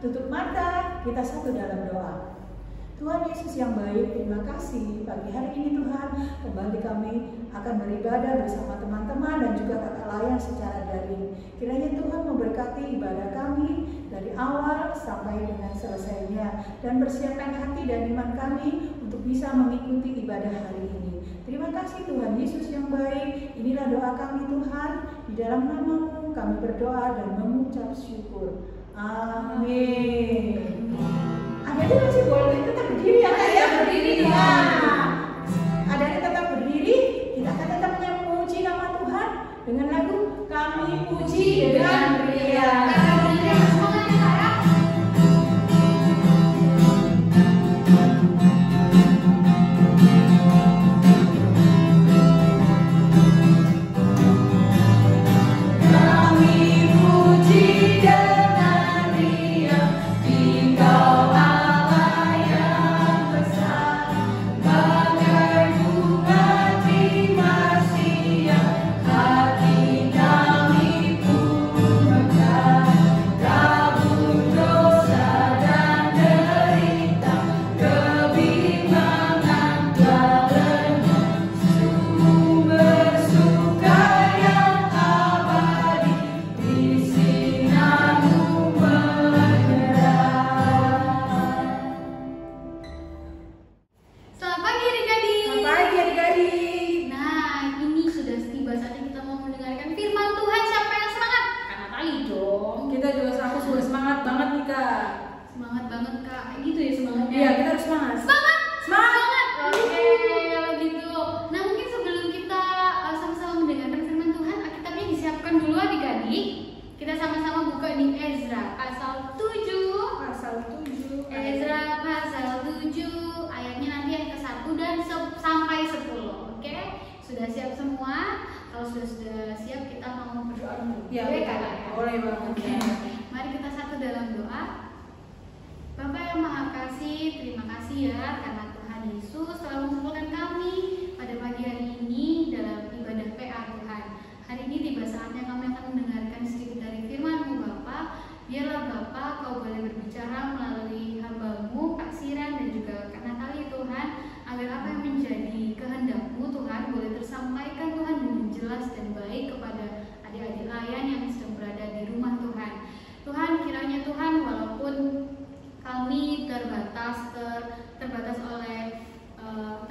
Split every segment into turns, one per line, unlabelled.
Tutup mata, kita satu dalam doa. Tuhan Yesus yang baik, terima kasih pagi hari ini Tuhan, kembali kami akan beribadah bersama teman-teman dan juga kakak layan secara daring. Kiranya Tuhan memberkati ibadah kami dari awal sampai dengan selesainya, dan persiapkan hati dan iman kami untuk bisa mengikuti ibadah hari ini. Terima kasih Tuhan Yesus yang baik, inilah doa kami Tuhan, di dalam nama-Mu kami berdoa dan mengucap syukur. Amin. Ada yang masih boleh tetap berdiri ya Kak ya? Berdiri ya. Ada yang tetap berdiri, kita akan tetap memuji nama Tuhan dengan lagu Kami Puji dengan Riang.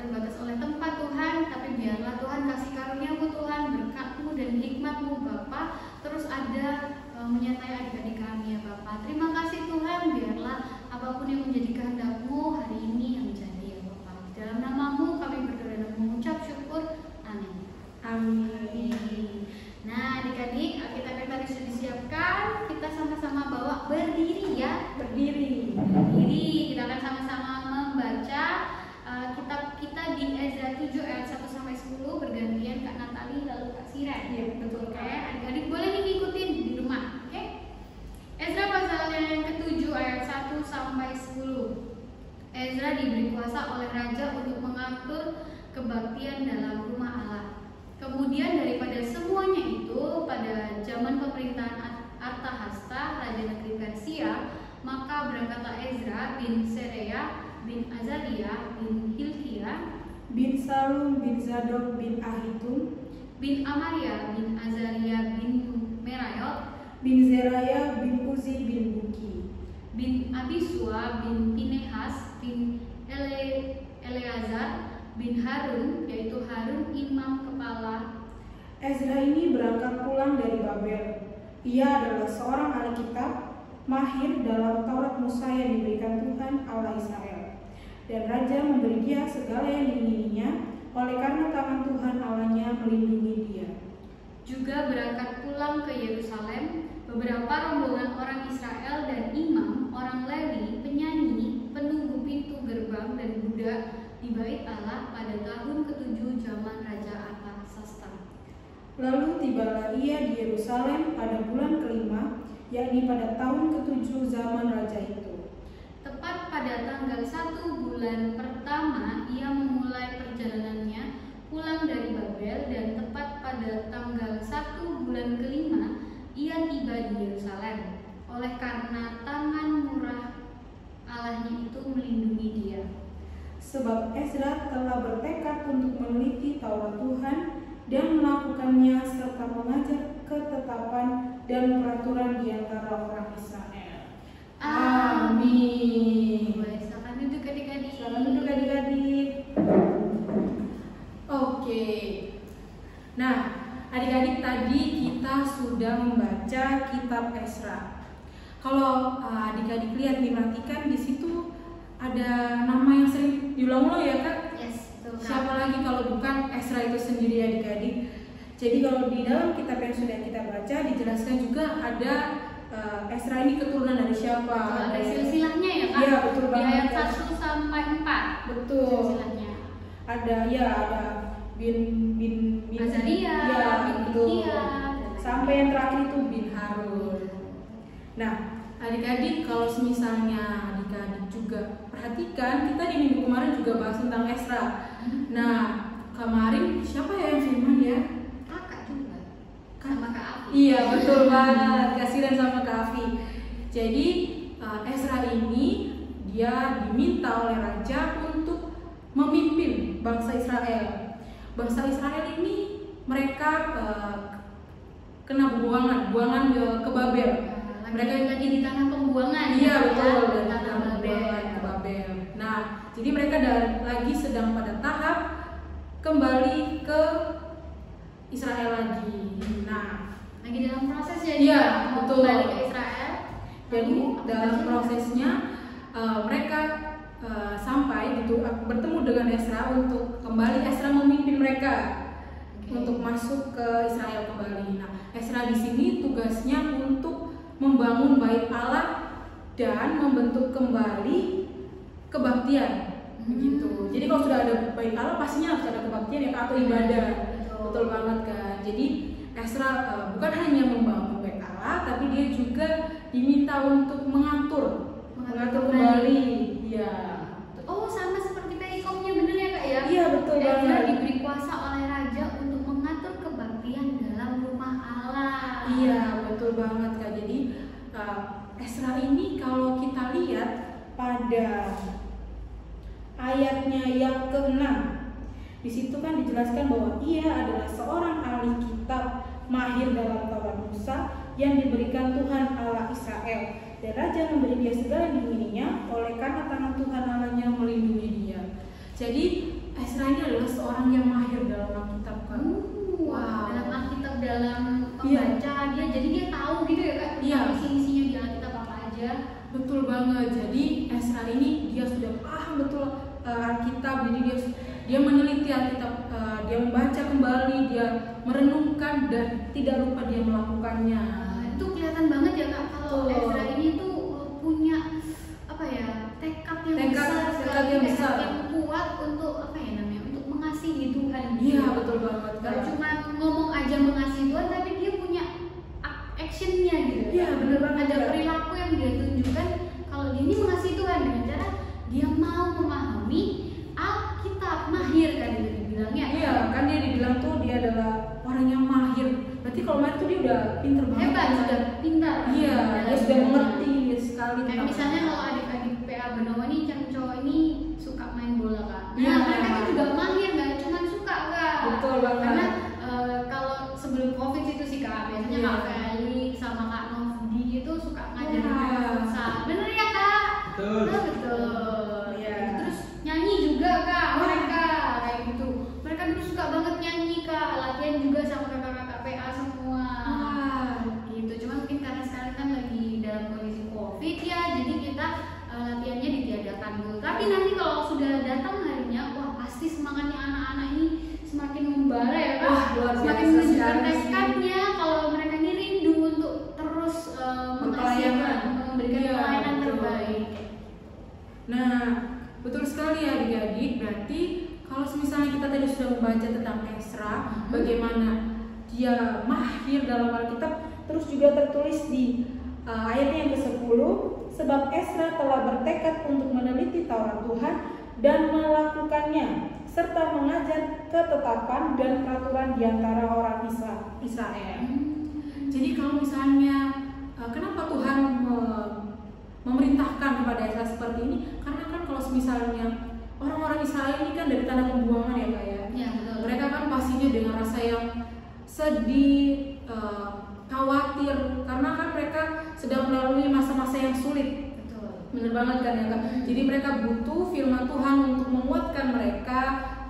Terbatas oleh tempat Tuhan, tapi biarlah Tuhan kasih karunia-Mu Tuhan, berkat-Mu dan hikmat-Mu Bapa terus ada menyertai adik-adik kami ya Bapa. Terima kasih Tuhan, biarlah apapun yang menjadi kehendak-Mu hari ini yang jadi ya Bapa. Dalam nama-Mu kami berdoa dan mengucap syukur. Amin. Amin. Nah adik-adik, Alkitab yang tadi sudah disiapkan, kita sama-sama bawa berdiri ya.
siren.
Iya, betul.
Oke, adik-adik boleh nih ngikutin di rumah. Oke. Ezra pasal yang ke-7 ayat 1 sampai 10. Ezra diberi kuasa oleh raja untuk mengatur kebaktian dalam rumah Allah. Kemudian daripada semuanya itu, pada zaman pemerintahan Artahasta, raja negeri Persia, maka berkata Ezra bin Sereya bin Azaria bin Hilkia
bin Salum bin Zadok bin Ahitum
bin Amaria bin Azaria bin Merayot
bin Zeraya bin Uzi bin Buki
bin Abisua bin Pinehas bin Eleazar bin Harun, yaitu Harun imam kepala.
Ezra ini berangkat pulang dari Babel. Ia adalah seorang ahli kitab, mahir dalam Taurat Musa yang diberikan Tuhan Allah Israel. Dan raja memberi dia segala yang diingininya, oleh karena tangan Tuhan Allahnya melindungi dia.
Juga berangkat pulang ke Yerusalem beberapa rombongan orang Israel dan imam, orang Lewi, penyanyi, penunggu pintu gerbang dan budak di bait Allah pada tahun ke-7 zaman Raja Artasasta.
Lalu tibalah ia di Yerusalem pada bulan kelima, yakni pada tahun ke-7 zaman raja itu.
Tepat pada tanggal 1 bulan pertama ia memulai perjalanannya pulang dari Babel, dan tepat pada tanggal 1 bulan kelima ia tiba di Yerusalem, oleh karena tangan murah Allahnya itu melindungi dia.
Sebab Ezra telah bertekad untuk meneliti Taurat Tuhan dan melakukannya serta mengajar ketetapan dan peraturan di antara orang Israel. Amin.
Baik, silakan duduk adik-adik.
Silakan duduk adik-adik. Oke. Nah, adik-adik, tadi kita sudah membaca kitab Ezra. Kalau adik-adik lihat dimatikan di situ ada nama yang sering diulang-ulang ya Kak?
Yes, betul.
Siapa lagi kalau bukan Ezra itu sendiri adik-adik. Jadi kalau di dalam kitab yang sudah kita baca dijelaskan juga ada Ezra ini keturunan dari siapa?
Ada silsilahnya ya Kak?
Iya, betul banget.
Di ayat 1 sampai 4.
Betul.
Silsilahnya.
Ada bin
Azaria,
ya,
bin
betul.
Hilkia,
Sampai yang terakhir itu bin Harun. Nah, adik-adik kalau misalnya adik-adik juga perhatikan, kita di minggu kemarin juga bahas tentang Ezra. Nah, kemarin siapa ya yang firman ya?
Kakak juga. Sama Kak Afi.
Iya, betul banget. Kak Siren sama Kak Afi. Jadi Ezra ini dia diminta oleh raja untuk memimpin bangsa Israel. Bangsa Israel ini mereka kena buangan ke Babel.
Mereka lagi di tanah pembuangan.
Iya, betul.
Di
Di
tanah
pembuangan ke
Babel.
Babel. Nah, jadi mereka lagi sedang pada tahap kembali ke Israel lagi. Nah,
Lagi dalam proses ya.
Iya,
mau
betul.
kembali ke Israel.
jadi
Lalu,
dalam prosesnya mereka sampai gitu bertemu dengan Ezra untuk kembali Ezra memimpin mereka untuk masuk ke Israel kembali. Nah, Ezra di sini tugasnya untuk membangun bait Allah dan membentuk kembali kebaktian. Begitu. Jadi kalau sudah ada bait Allah pastinya harus ada kebaktian ya atau ibadah. Betul banget kan. Jadi Ezra bukan hanya membangun bait Allah, tapi dia juga diminta untuk mengatur kembali. Iya.
Oh, sama seperti perikomnya, bener ya Kak ya?
Iya, betul
Ezra
banget.
diberi kuasa oleh raja untuk mengatur kebaktian dalam rumah Allah.
Iya, betul banget Kak. Jadi Ezra ini kalau kita lihat pada ayatnya yang ke-6, di situ kan dijelaskan bahwa ia adalah seorang ahli kitab, mahir dalam Taurat Musa yang diberikan Tuhan Allah Israel. Dan raja memberi dia segala yang diingininya, oleh karena tangan Tuhan Allahnya melindungi dia. Jadi Ezra ini adalah seorang yang mahir dalam Alkitab kan.
Wow. Dalam Alkitab, dalam membaca dia, jadi dia tahu gitu ya Kak?
Iya.
Isi-isinya di Alkitab apa aja.
Betul banget. Jadi Ezra ini dia sudah paham betul Alkitab. Jadi dia meneliti Alkitab, dia membaca kembali, dia merenungkan dan tidak lupa dia melakukannya.
Itu kelihatan banget ya Kak kalau
Betul.
Ezra ini tuh punya apa ya, tekad yang besar, yang kuat untuk apa ya namanya, untuk mengasihi Tuhan.
Iya, betul banget.
Gak cuma ngomong aja
kalau main tuh dia udah pinter banget.
Hebat,
kan.
sudah pintar.
Iya, dia sudah mengerti sekali.
Kayak
tentang-
misalnya kalau adik-adik PA Benowo nih, yang cowok ini suka main bola Kak. Nah,
Iya.
mereka tuh juga mahir, nggak cuma suka Kak.
Betul banget.
Karena kalau sebelum COVID itu sih Kak, biasanya
Iya.
Kak Felix sama Kak Novdi itu suka ngajarin
Iya.
mereka futsal. Bener ya Kak?
Betul.
Betul.
Iya.
Terus nyanyi juga Kak, mereka kayak gitu. Mereka dulu suka banget nyanyi Kak, latihan juga sama kakak-kakak PA semua.
Wah.
Gitu. Cuma mungkin karena sekarang kan lagi dalam kondisi COVID ya, jadi kita latihannya ditiadakan dulu. Tapi nanti kalau sudah datang harinya, wah pasti semangatnya anak-anak ini semakin membara ya Kak.
Wah, luar
Semakin
biasa
menunjukkan
sekali sih.
tekadnya kalau mereka ini rindu untuk terus
Berpelayanan.
memberikan
Iya,
pelayanan
betul.
terbaik.
Nah, betul sekali ya adik-adik. Berarti kalau misalnya kita tadi sudah membaca tentang Ezra, bagaimana dia mahir dalam Alkitab, terus juga tertulis di ayatnya yang ke-10, sebab Ezra telah bertekad untuk meneliti Taurat Tuhan dan melakukannya, serta mengajar ketetapan dan peraturan di antara orang Israel. Jadi kalau misalnya kenapa Tuhan memerintahkan kepada Ezra seperti ini? Karena kan kalau misalnya orang-orang Israel ini kan dari tanah pembuangan ya Kak ya.
Ya betul.
Mereka kan pastinya dengan rasa yang sedih, khawatir, karena kan mereka sedang melalui masa-masa yang sulit.
Betul.
Bener banget kan ya Kak? Jadi mereka butuh firman Tuhan untuk menguatkan mereka,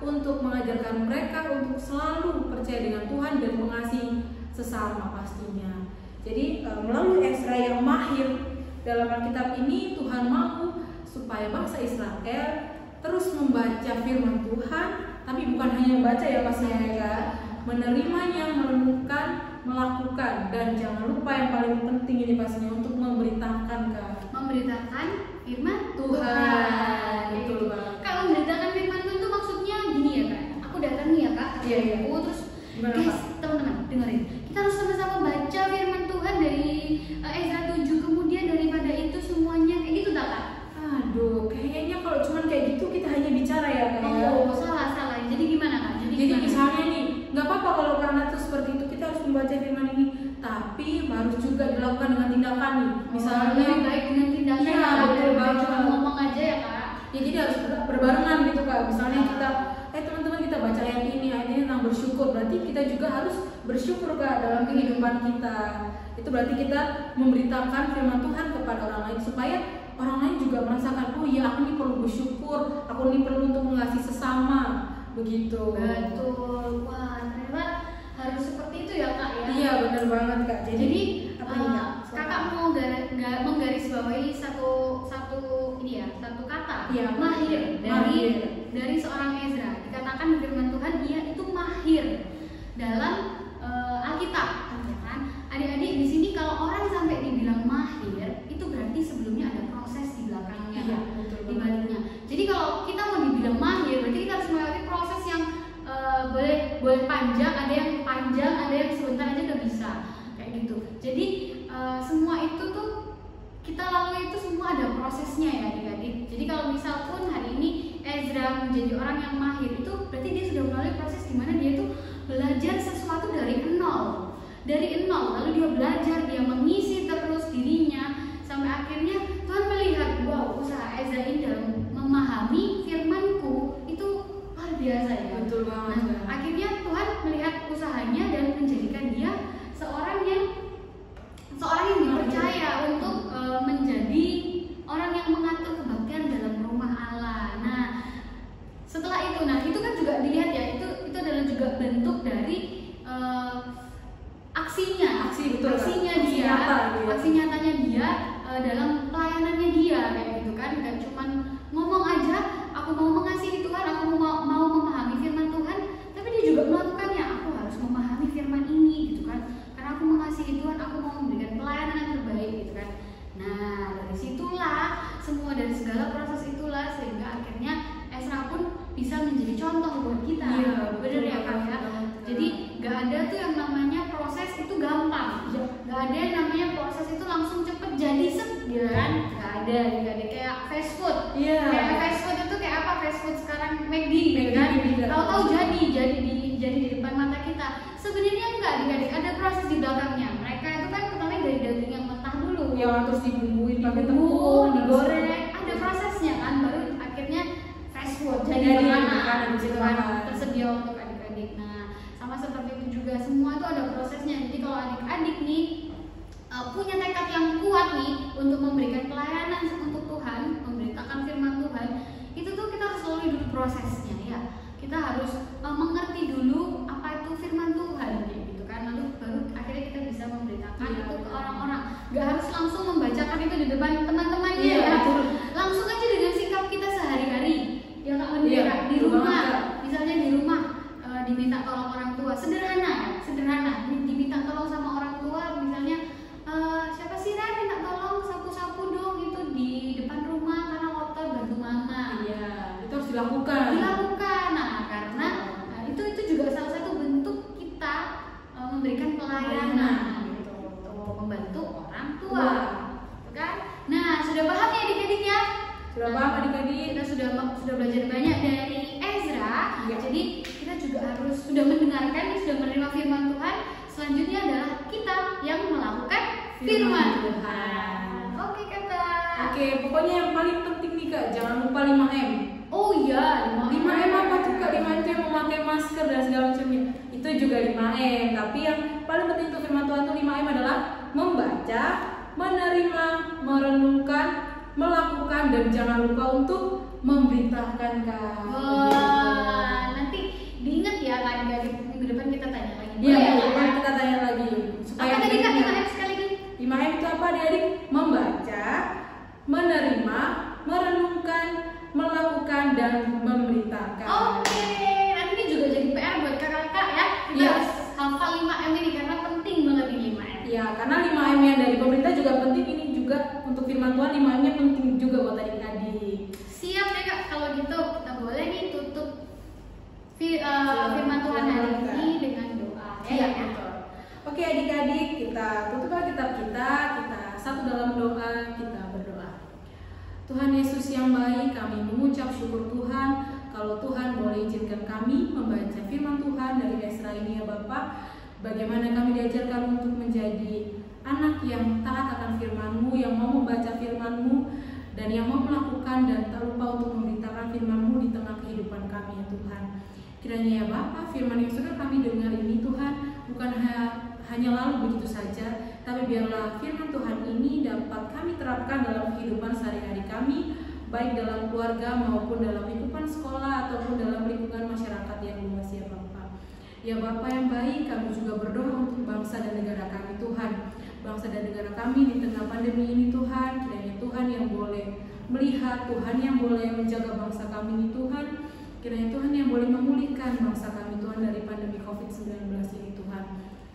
untuk mengajarkan mereka untuk selalu percaya dengan Tuhan dan mengasihi sesama pastinya. Jadi melalui Ezra yang mahir dalam Alkitab ini, Tuhan mau supaya bangsa Israel terus membaca firman Tuhan, tapi bukan hanya membaca ya pastinya ya Kak, menerimanya, merenungkan, melakukan, dan jangan lupa yang paling penting ini pastinya untuk memberitakan Kak.
Memberitakan firman
Tuhan. Betul banget.
Kalau memberitakan firman Tuhan itu maksudnya gini ya Kak. Aku datang nih ya Kak.
Iya, iya.
Terus
Gimana,
guys,
Kak?
teman-teman dengerin. Kita harus sama-sama baca firman Tuhan dari Ezra 7. Kemudian daripada itu semuanya kayak gitu tak Kak?
Aduh, kayaknya kalau cuman kayak gitu kita hanya bicara ya Kak. ya.
Oh, salah. Jadi gimana Kak?
Jadi
gimana?
misalnya nih, nggak apa-apa kalau karena itu seperti itu kita harus membaca firman ini, tapi harus juga dilakukan dengan tindakan nih. Misalnya,
lebih baik dengan tindakan
Iya,
Kak,
betul
daripada
banget.
cuma ngomong aja ya Kak.
ya jadi harus berbarengan gitu Kak. Misalnya kita, teman-teman kita baca ayat ini tentang bersyukur, berarti kita juga harus bersyukur Kak dalam kehidupan kita. Itu berarti kita memberitakan firman Tuhan kepada orang lain supaya orang lain juga merasakan, oh iya aku ini perlu bersyukur, aku ini perlu untuk mengasihi sesama, begitu.
Betul. Wah, ternyata harus seperti itu ya Kak ya.
Iya benar banget Kak.
Jadi
apa nih Kak?
kakak mau menggarisbawahi satu ini ya, satu kata.
Iya,
mahir
mahir.
dari seorang Ezra. Dikatakan di firman Tuhan ia itu mahir dalam Alkitab, ya kan? Adik-adik di sini kalau orang sampai dibilang mahir, itu berarti sebelumnya ada proses di belakangnya,
Iya, betul
di baliknya. Jadi kalau kita mau dibilang mahir, berarti kita harus melewati proses yang boleh panjang, ada yang panjang, ada yang sebentar aja udah bisa, kayak gitu. Jadi semua itu tuh kita lalui itu semua ada prosesnya ya adik-adik. Jadi kalau misal pun hari ini Ezra menjadi orang yang mahir, itu berarti dia sudah melalui proses di mana dia tuh belajar sesuatu dari nol, lalu dia belajar, dia mengisi terus dirinya sampai akhirnya Tuhan melihat, wow, usaha Ezra ini dalam memahami firman-Ku itu luar biasa ya.
Betul banget.
Nah, akhirnya Tuhan melihat usahanya dan menjadikan dia seorang yang dipercaya untuk menjadi orang yang mengatur kebaktian dalam rumah Allah. Nah, setelah itu kan juga dilihat ya, itu adalah juga bentuk dari aksinya,
Aksi, betul, Kak.
aksinya
Aksi
dia,
nyata dia.
aksi nyatanya dia dalam pelayanannya dia kayak gitu kan, gak cuman ngomong aja, aku mau mengasihi Tuhan, aku mau memahami firman Tuhan, tapi dia juga melakukannya. Aku harus memahami firman ini gitu kan, karena aku mengasihi Tuhan, aku mau memberikan pelayanan yang terbaik gitu kan. Nah, dari situlah semua, dari segala proses itulah sehingga akhirnya Ezra pun bisa menjadi contoh buat kita.
Iya,
bener ya
betul
Kak ya.
banget.
Jadi gak ada tuh yang namanya proses itu gampang. Gak ada yang namanya proses itu langsung cepet jadi gitu kan. Gak ada kayak fast food.
Iya.
Kayak fast food itu kayak apa? Fast food sekarang McD gitu kan.
McD,
Tahu-tahu jadi di depan mata kita. kita. Sebenarnya enggak, adik-adik, ada proses di belakangnya. Mereka itu kan pertama dari daging yang mentah dulu,
yang terus dibumbuin pakai
bumbu,
tepung,
digoreng, ada prosesnya kan, baru akhirnya fast food jadi makanan gitu kan, tersedia untuk adik-adik. Nah, sama seperti itu juga, semua itu ada prosesnya. Jadi kalau adik-adik nih punya tekad yang kuat nih untuk memberikan pelayanan untuk Tuhan, memberitakan firman Tuhan, itu tuh kita harus lalui dulu prosesnya ya. Kita harus mengerti dulu apa itu firman Tuhan gitu kan, lalu baru akhirnya kita bisa memberitakan itu ke orang-orang. Gak harus langsung membacakan itu di depan teman-temannya ya. Langsung aja dengan sikap kita sehari-hari. Ya Kak Mendera, di rumah, misalnya di rumah diminta tolong orang tua, sederhana, diminta tolong sama orang tua, misalnya siapa sih Ren minta tolong sapu-sapu dong itu di depan rumah karena kotor, bantu mama.
Iya, itu harus dilakukan.
Nah, karena itu juga salah satu bentuk kita memberikan pelayanan gitu, membantu orang tua, kan? Nah, sudah paham ya adik-adik ya?
Sudah paham adik-adik?
Kita sudah belajar banyak dari Ezra. Ya. Jadi kita juga harus sudah mendengarkan, sudah menerima firman Tuhan. Selanjutnya adalah kita yang melakukan firman Tuhan. Oke Kakak.
Oke, pokoknya yang paling penting nih Kak, jangan lupa 5M.
Oh iya,
5M apa tuh Kak? 5M itu yang memakai masker dan segala macamnya. Itu juga 5M, tapi yang paling penting untuk firman Tuhan itu 5M adalah membaca, menerima, merenungkan, melakukan, dan jangan lupa untuk memberitakan Kak.
Wah, nanti diingat ya Kak, minggu depan kita tanya lagi.
Iya, kita tanya lagi. Supaya
apa tadi Kak 5M sekali lagi?
5M itu apa adik-adik? Membaca, menerima, merenungkan, melakukan, dan memberitakan.
Oke, nanti ini juga jadi PR buat kakak-kakak ya. Kita harus hafal 5M ini karena penting banget ini 5M.
Iya, karena 5M yang dari pemerintah juga penting, ini juga untuk firman Tuhan 5M-nya penting juga buat adik-adik.
Siap ya Kak, kalau gitu kita boleh nih tutup firman Tuhan hari ini dengan doa.
Iya, betul. Oke adik-adik, kita tutuplah kitab kita satu dalam doa, kita berdoa. Tuhan Yesus yang baik, kami mengucap syukur Tuhan kalau Tuhan boleh izinkan kami membaca firman Tuhan dari Ezra ini ya Bapak. Bagaimana kami diajarkan untuk menjadi anak yang taat akan firman-Mu, yang mau membaca firman-Mu, dan yang mau melakukan dan tak lupa untuk memberitakan firman-Mu di tengah kehidupan kami ya Tuhan. Kiranya ya Bapak, firman yang sudah kami dengar ini Tuhan bukan hanya lalu begitu saja, tapi biarlah firman Tuhan ini dapat kami terapkan dalam kehidupan sehari-hari kami, baik dalam keluarga maupun dalam lingkungan sekolah ataupun dalam lingkungan masyarakat yang luas ya Bapak. Ya Bapak yang baik, kami juga berdoa untuk bangsa dan negara kami Tuhan. Bangsa dan negara kami di tengah pandemi ini Tuhan, kiranya Tuhan yang boleh melihat, Tuhan yang boleh menjaga bangsa kami ini Tuhan. Kiranya Tuhan yang boleh memulihkan bangsa kami Tuhan dari pandemi COVID-19 ini Tuhan.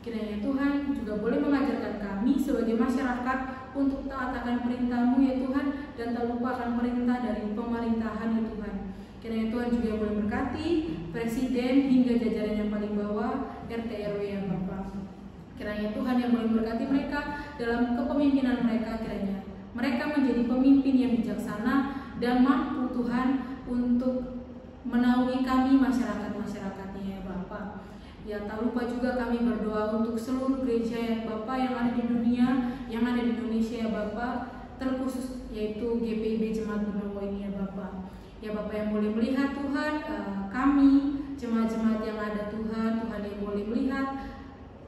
Kiranya Tuhan juga boleh mengajarkan kami sebagai masyarakat untuk taat akan perintah-Mu ya Tuhan, dan tak lupa akan perintah dari pemerintahan ya Tuhan. Kiranya Tuhan juga boleh berkati Presiden hingga jajaran yang paling bawah, RT RW ya Bapak. Kiranya Tuhan yang boleh berkati mereka dalam kepemimpinan mereka, kiranya mereka menjadi pemimpin yang bijaksana dan mampu Tuhan untuk menaungi kami masyarakat-masyarakatnya ya Bapak. Ya tak lupa juga kami berdoa untuk seluruh gereja ya Bapak yang ada di dunia, yang ada di Indonesia ya Bapak, terkhusus yaitu GPIB Jemaat Benowo ini ya Bapak. Ya Bapak yang boleh melihat Tuhan, kami jemaat-jemaat yang ada Tuhan yang boleh melihat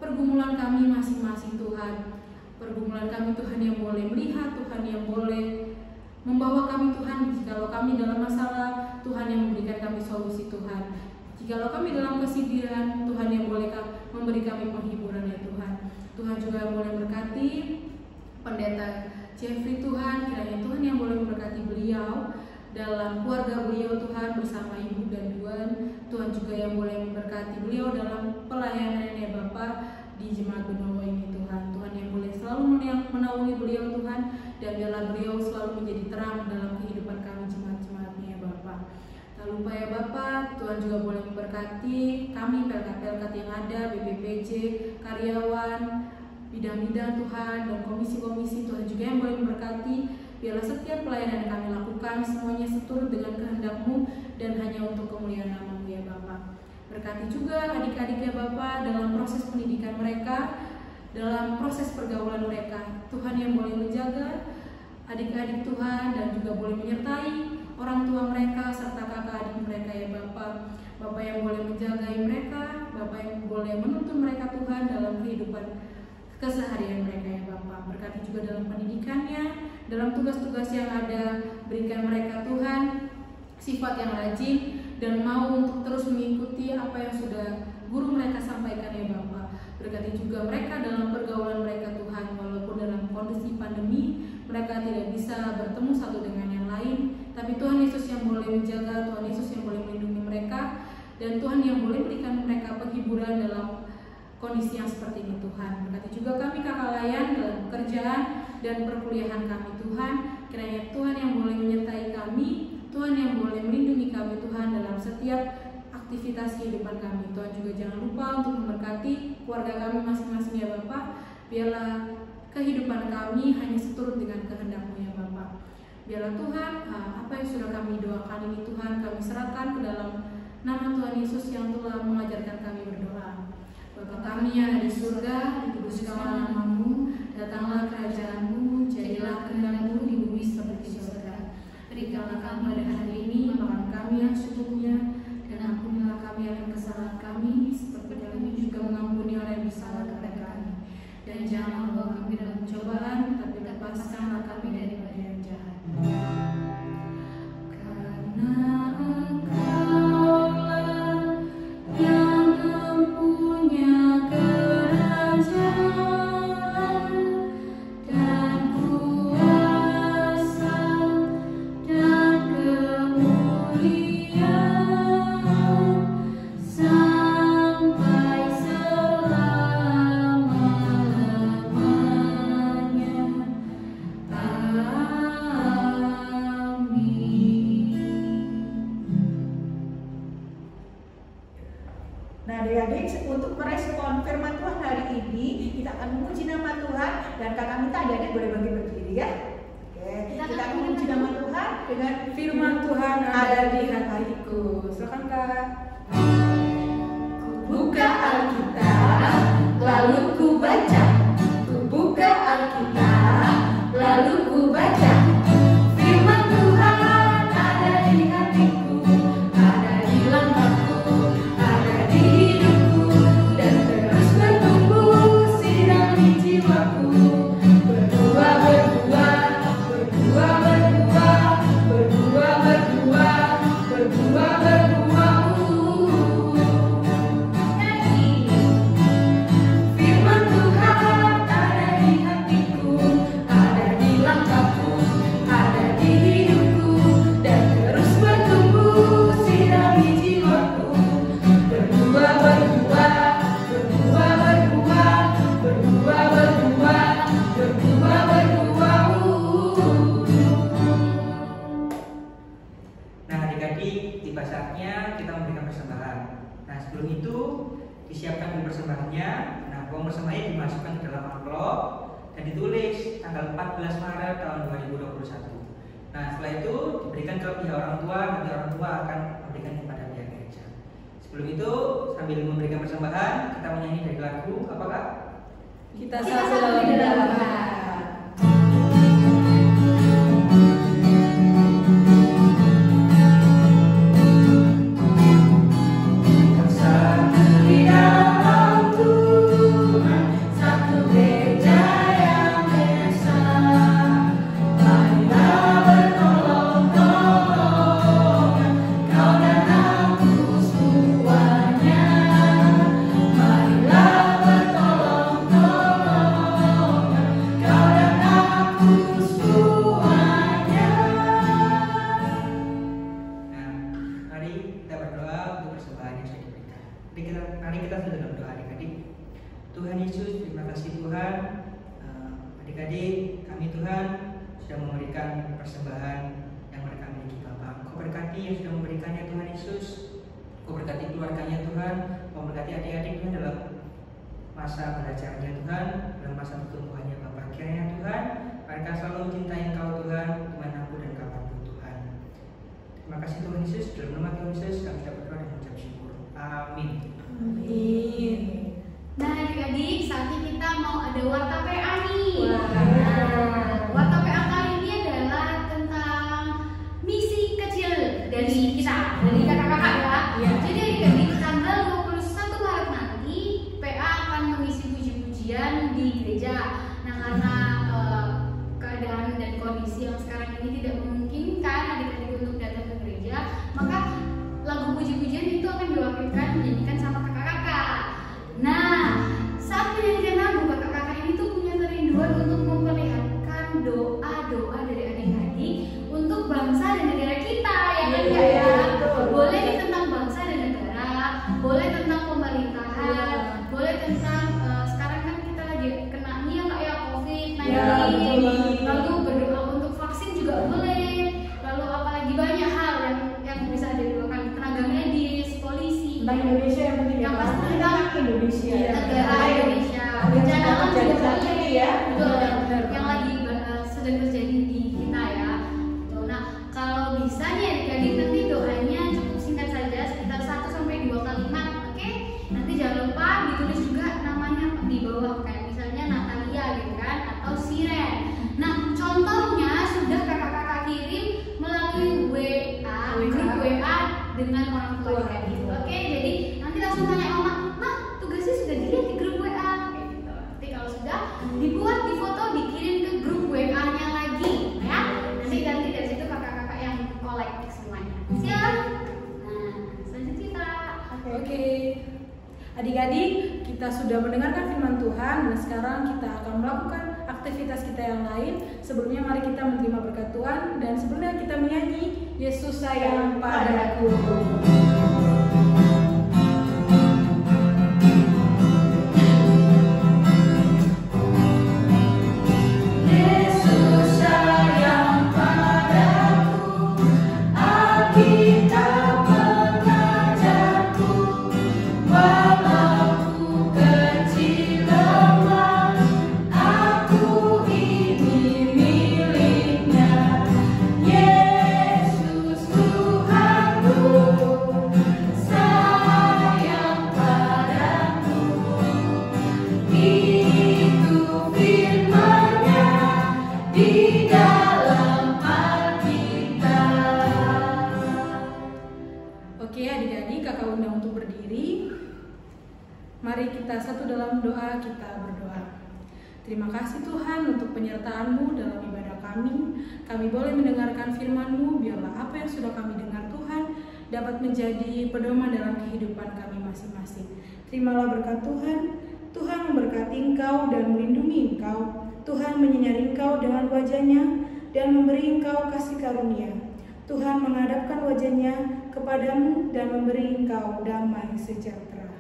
pergumulan kami masing-masing Tuhan. Pergumulan kami Tuhan yang boleh melihat, Tuhan yang boleh membawa kami Tuhan. Jikalau kami dalam masalah, Tuhan yang memberikan kami solusi Tuhan. Jikalau kami dalam kesedihan, Tuhan yang boleh memberi kami penghiburan ya Tuhan. Tuhan juga yang boleh berkati Pendeta Jeffrey Tuhan, kiranya Tuhan yang boleh memberkati beliau dalam keluarga beliau Tuhan bersama Ibu dan Duan. Tuhan juga yang boleh memberkati beliau dalam pelayanannya Bapak di Jemaat Benowo ini Tuhan. Tuhan yang boleh selalu menaungi beliau Tuhan, dan biarlah beliau selalu menjadi terang dalam kehidupan kami jemaat-jemaatnya ya Bapak. Tak lupa ya Bapak, Tuhan juga boleh memberkati kami pelkat-pelkat yang ada, BPPJ, karyawan, bidang-bidang Tuhan, dan komisi-komisi. Tuhan juga yang boleh memberkati. Biarlah setiap pelayanan yang kami lakukan semuanya seturut dengan kehendak-Mu dan hanya untuk kemuliaan nama-Mu ya Bapa. Berkati juga adik-adik ya Bapa dalam proses pendidikan mereka, dalam proses pergaulan mereka. Tuhan yang boleh menjaga adik-adik Tuhan dan juga boleh menyertai orang tua mereka serta kakak adik mereka ya Bapa. Bapa yang boleh menjagai mereka, Bapa yang boleh menuntun mereka Tuhan dalam kehidupan keseharian mereka ya Bapa. Berkati juga dalam pendidikannya, dalam tugas-tugas yang ada, berikan mereka Tuhan sifat yang rajin dan mau untuk terus mengikuti apa yang sudah guru mereka sampaikan ya Bapa. Berkati juga mereka dalam pergaulan mereka Tuhan, walaupun dalam kondisi pandemi mereka tidak bisa bertemu satu dengan yang lain, tapi Tuhan Yesus yang boleh menjaga, Tuhan Yesus yang boleh melindungi mereka, dan Tuhan yang boleh berikan mereka penghiburan dalam kondisi yang seperti ini Tuhan. Berkati juga kami kakak layan dalam pekerjaan dan perkuliahan kami Tuhan. Kiranya Tuhan yang boleh menyertai kami, Tuhan yang boleh melindungi kami Tuhan dalam setiap aktivitas kehidupan kami. Tuhan juga jangan lupa untuk memberkati keluarga kami masing-masing ya Bapa. Biarlah kehidupan kami hanya seturut dengan kehendak-Mu ya Bapa. Biarlah Tuhan apa yang sudah kami doakan ini Tuhan kami serahkan ke dalam nama Tuhan Yesus yang telah mengajarkan kami berdoa. Bapa kami yang ada di surga, dikuduskanlah nama-Mu, datanglah kerajaan-Mu, jadilah kehendak-Mu di bumi seperti di surga. Berikanlah kami pada hari ini makan kami yang secukupnya, dan ampunilah kami akan kesalahan kami, seperti kami juga mengampuni orang yang bersalah kepada kami. Dan jangan membawa kami dalam pencobaan, tapi lepaskanlah kami daripada yang jahat. Karena Engkaulah yang mempunyai kerajaan dan kuasa dan kemuliaan sampai selama-lamanya.
Nah adik-adik, untuk merespon firman Tuhan hari ini kita akan memuji nama Tuhan, dan kakak minta adik-adik boleh bagi berdiri ya. Oke, kita akan memuji nama Tuhan dengan
Firman Tuhan ada di hatiku. Silakan Kak.
Buka Alkitab, lalu ku baca. Ku buka Alkitab, lalu ku baca. Firman Tuhan ada di hatiku, ada di langkahku, ada di hidupku, dan terus bertumbuh sinar di jiwaku. Berbuah, berbuah, berbuah, berbuah, berbuah, berbuah, berbuah, berbuah. Firman Tuhan ada di hatiku, ada di langkahku, ada di hidupku, dan terus bertumbuh sinar di jiwaku. Berbuah, berbuah, berbuah, berbuah, berbuah, berbuah, berbuah, berbuah.
Nah adik-adik, tiba saatnya kita memberikan persembahan. Nah sebelum itu disiapkan dulu persembahannya. Nah uang persembahannya dimasukkan ke dalam amplop dan ditulis tanggal 14 Maret tahun 2021. Nah setelah itu diberikan ke pihak orang tua, nanti orang tua akan memberikan kepada pihak gereja. Sebelum itu sambil memberikan persembahan kita menyanyi dari lagu apa Kak?
Kita satu dalam Tuhan.
Satu di dalam Tuhan, satu gereja yang esa. Marilah bertolong-tolongan, kau dan aku semuanya. Marilah bertolong-tolongan, kau dan aku semuanya.
Nah mari kita berdoa untuk persembahan yang sudah diberikan. Mari kita sudah dalam doa adik-adik. Tuhan Yesus, terima kasih Tuhan. Adik-adik kami Tuhan sudah memberikan persembahan yang mereka miliki Bapa. Kau berkati yang sudah memberikannya Tuhan Yesus. Kau berkati keluarganya Tuhan. Kau berkati adik-adik Tuhan dalam masa belajarnya Tuhan, dalam masa pertumbuhannya Bapa. Kiranya Tuhan mereka selalu mencintai Engkau Tuhan, dimanapun dan kapanpun Tuhan. Terima kasih Tuhan Yesus. Dalam nama Tuhan Yesus kami sudah berdoa dan mengucap syukur. Amin.
Amin.
Nah adik-adik, saatnya kita mau ada warta PA nih.
Wah.
Nah, warta PA kali ini adalah tentang misi kecil dari kita, dari kakak-kakak ya.
Iya.
Jadi adik-adik, tanggal 21 Maret nanti PA akan mengisi puji-pujian di gereja. Nah karena keadaan dan kondisi yang sekarang ini tidak memungkinkan adik-adik untuk datang ke gereja, maka lagu puji-pujian itu akan diwakilkan dinyanyikan sama kakak-kakak. Nah, saat menyanyikan lagu, kakak-kakak ini tuh punya kerinduan untuk memperlihatkan doa-doa dari adik-adik untuk bangsa dan negara kita, ya kan Kak ya? Boleh nih tentang bangsa dan negara, boleh tentang pemerintahan, boleh tentang sekarang kan kita lagi kena nih ya Kak ya, COVID-19. Lalu berdoa untuk vaksin juga boleh. Lalu apalagi banyak hal yang bisa didoakan, tenaga medis, polisi.
Tentang Indonesia yang penting
Yang pasti tentang
Indonesia.
negara Indonesia.
Yang
Bencana alam
terjadi
juga
saat
boleh
ini ya.
betul.
Benar.
Yang lagi sedang terjadi di kita ya. Tuh, nah, kalau bisa nih adik-adik nanti doanya cukup singkat saja, sekitar 1-2 kalimat, oke? Nanti jangan lupa ditulis juga namanya di bawah, kayak misalnya Natalia gitu kan, atau Siren. Nah, contohnya sudah kakak-kakak kirim melalui WA, grup WA dengan orang tua adik-adik. Oke, jadi nanti langsung tanya mama, "Mah, tugasnya sudah dilihat di grup WA?" Kayak gitu. Nanti kalau sudah dibuat di foto, dikirim ke grup WA-nya lagi, ya. Nanti dari situ kakak-kakak yang kolek semuanya. Siap? Nah, selanjutnya kita.
Oke. Adik-adik, kita sudah mendengarkan firman Tuhan dan sekarang kita akan melakukan aktivitas kita yang lain. Sebelumnya mari kita menerima berkat Tuhan dan sebelumnya kita menyanyi Yesus sayang padaku.
Yesus sayang padaku, Alkitab mengajarku, walau ku kecil lemah, aku ini miliknya. Yesus Tuhanku, sayang padaku, itu firman-Nya di dalam Alkitab.
Oke adik-adik, kakak undang untuk berdiri. Mari kita satu dalam doa, kita berdoa. Terima kasih Tuhan untuk penyertaan-Mu dalam ibadah kami. Kami boleh mendengarkan firman-Mu, biarlah apa yang sudah kami dengar Tuhan dapat menjadi pedoman dalam kehidupan kami masing-masing. Terimalah berkat Tuhan. Tuhan memberkati engkau dan melindungi engkau. Tuhan menyinari engkau dengan wajah-Nya dan memberi engkau kasih karunia. Tuhan menghadapkan wajah-Nya kepadamu dan memberi engkau damai sejahtera.